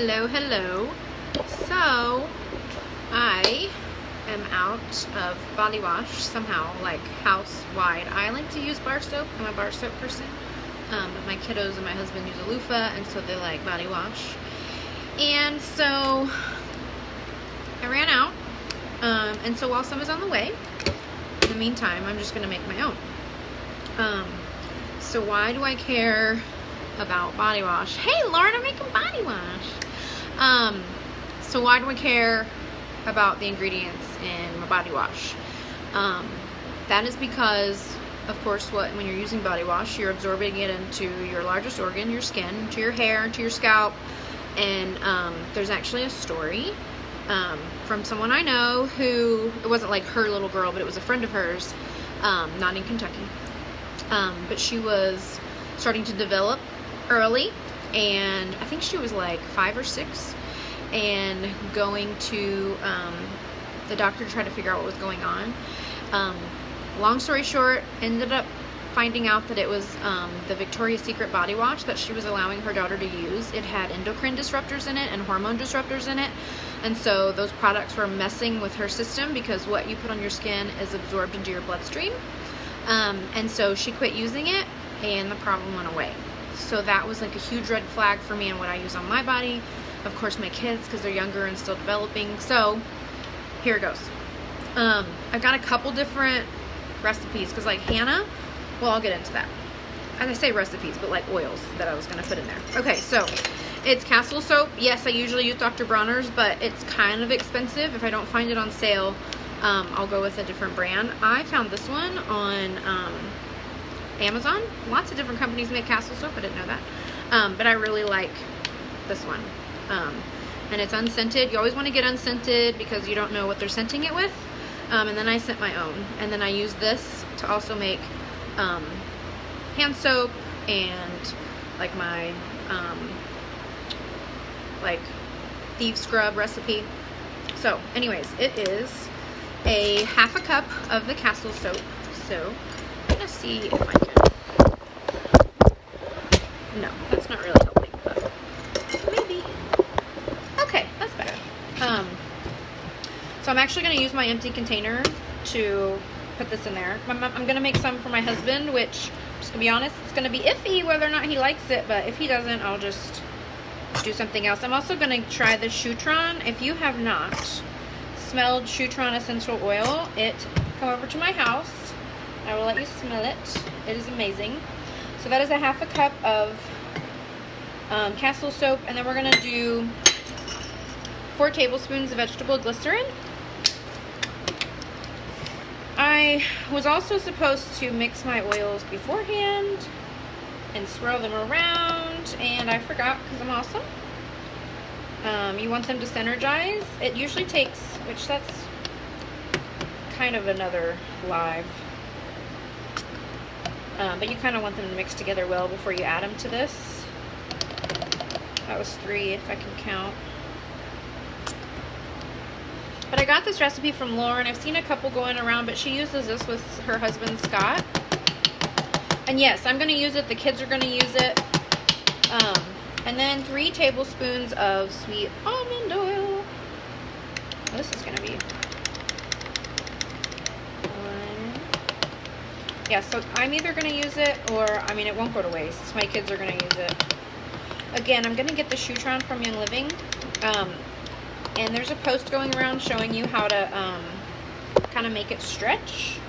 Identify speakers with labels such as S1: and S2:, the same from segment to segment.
S1: Hello, hello. So, I am out of body wash somehow, like house-wide. I like to use bar soap. I'm a bar soap person. But my kiddos and my husband use a loofah, and so they like body wash. And so, I ran out. And so while some is on the way, in the meantime, I'm just going to make my own. So why do I care about body wash? Hey, Lauren, I'm making body wash. So why do I care about the ingredients in my body wash? That is because, of course, when you're using body wash, you're absorbing it into your largest organ, your skin, to your hair, to your scalp. And there's actually a story from someone I know who, it wasn't like her little girl, but it was a friend of hers, not in Kentucky. But she was starting to develop early, and I think she was like 5 or 6, and going to the doctor to try to figure out what was going on. Long story short, ended up finding out that it was the Victoria's Secret body wash that she was allowing her daughter to use. It had endocrine disruptors in it and hormone disruptors in it, and so those products were messing with her system because what you put on your skin is absorbed into your bloodstream. And so she quit using it, and the problem went away. So that was like a huge red flag for me and what I use on my body. Of course, my kids, because they're younger and still developing. So here it goes. I've got a couple different recipes, because like Hannah, well, I'll get into that. As I say recipes, but like oils that I was going to put in there. Okay, so it's Castle soap. Yes, I usually use Dr. Bronner's, but it's kind of expensive. If I don't find it on sale, I'll go with a different brand. I found this one on Amazon. Lots of different companies make Castle soap. I didn't know that. But I really like this one. And it's unscented. You always want to get unscented because you don't know what they're scenting it with. And then I scent my own. And then I use this to also make hand soap and like my like thieves scrub recipe. So anyways, it is a ½ a cup of the Castle soap. So I'm gonna see if I can. No, that's not really helping, but maybe. Okay, that's better. So I'm actually gonna use my empty container to put this in there. I'm gonna make some for my husband, which, just gonna be honest, it's gonna be iffy whether or not he likes it, but if he doesn't, I'll just do something else. I'm also gonna try the Shutron. If you have not smelled Shutron essential oil, come over to my house. I will let you smell it. It is amazing. So that is a ½ a cup of Castle soap, and then we're gonna do 4 tablespoons of vegetable glycerin. I was also supposed to mix my oils beforehand and swirl them around, and I forgot because I'm awesome. You want them to synergize. It usually takes, which that's kind of another live, but you kind of want them to mix together well before you add them to this. That was 3 if I can count. But I got this recipe from Lauren. I've seen a couple going around, but she uses this with her husband Scott. And yes, I'm going to use it. The kids are going to use it. And then 3 tablespoons of sweet almond oil. Oh, this is going to be 1. Yeah, so I'm either going to use it or, I mean, it won't go to waste. My kids are going to use it. Again, I'm going to get the Shutron from Young Living. And there's a post going around showing you how to kind of make it stretch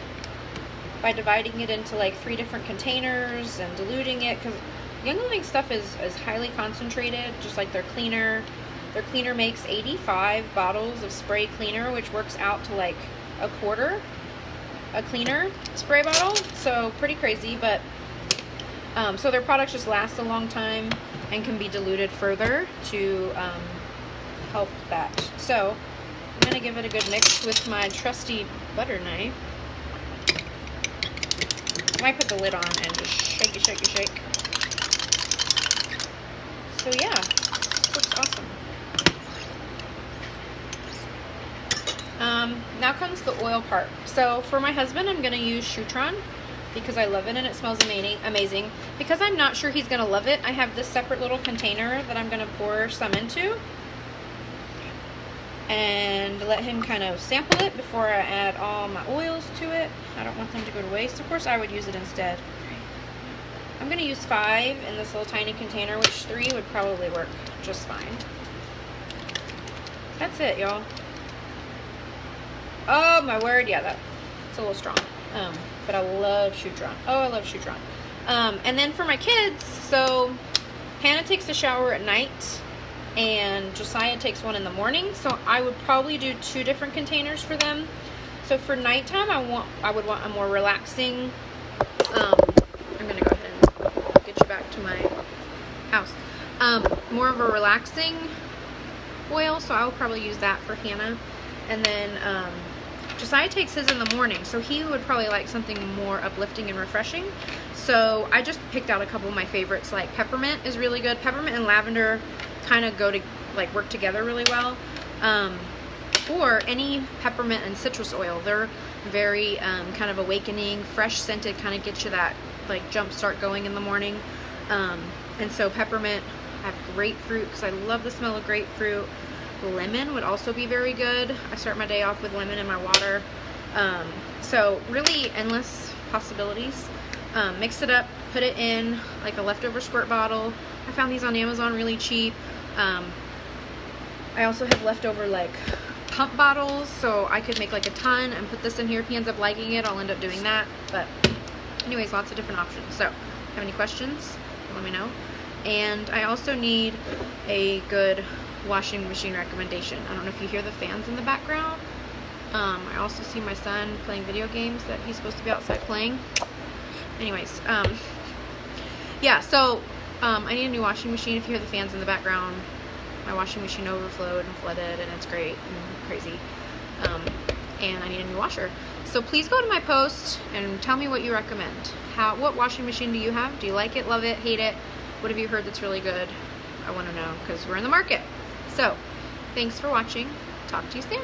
S1: by dividing it into like 3 different containers and diluting it, because Young Living stuff is highly concentrated, just like their cleaner. Their cleaner makes 85 bottles of spray cleaner, which works out to like a quarter a cleaner spray bottle. So pretty crazy, but so their products just last a long time and can be diluted further to help that. So I'm gonna give it a good mix with my trusty butter knife. I might put the lid on and just shake it, shake it, shake. So yeah, this looks awesome. Now comes the oil part. So for my husband, I'm gonna use Shutron. because I love it and it smells amazing. Because I'm not sure he's gonna love it, I have this separate little container that I'm gonna pour some into and let him kind of sample it before I add all my oils to it. I don't want them to go to waste. Of course I would use it instead. I'm gonna use 5 in this little tiny container, which 3 would probably work just fine. That's it, y'all. Oh my word, yeah, that's a little strong. But I love Shutron. Oh, I love Shutron. And then for my kids, so Hannah takes a shower at night and Josiah takes one in the morning. So I would probably do 2 different containers for them. So for nighttime, I would want a more relaxing, I'm gonna go ahead and get you back to my house. More of a relaxing oil, so I'll probably use that for Hannah. And then Josiah takes his in the morning, so he would probably like something more uplifting and refreshing. So I just picked out a couple of my favorites. Like peppermint is really good. Peppermint and lavender kind of go to like work together really well. Or any peppermint and citrus oil. They're very kind of awakening, fresh scented, kind of get you that like jump start going in the morning. And so peppermint, I have grapefruit because I love the smell of grapefruit. Lemon would also be very good. I start my day off with lemon in my water. So really endless possibilities. Mix it up, put it in like a leftover squirt bottle. I found these on Amazon really cheap. I also have leftover like pump bottles, so I could make like a ton and put this in here. If he ends up liking it, I'll end up doing that. But anyways, lots of different options. So have any questions, let me know. And I also need a good washing machine recommendation. I don't know if you hear the fans in the background. I also see my son playing video games that he's supposed to be outside playing. Anyways, yeah, so I need a new washing machine. If you hear the fans in the background, my washing machine overflowed and flooded, and it's great and crazy. And I need a new washer. So please go to my post and tell me what you recommend. What washing machine do you have? Do you like it, love it, hate it? What have you heard that's really good? I want to know because we're in the market. So thanks for watching. Talk to you soon.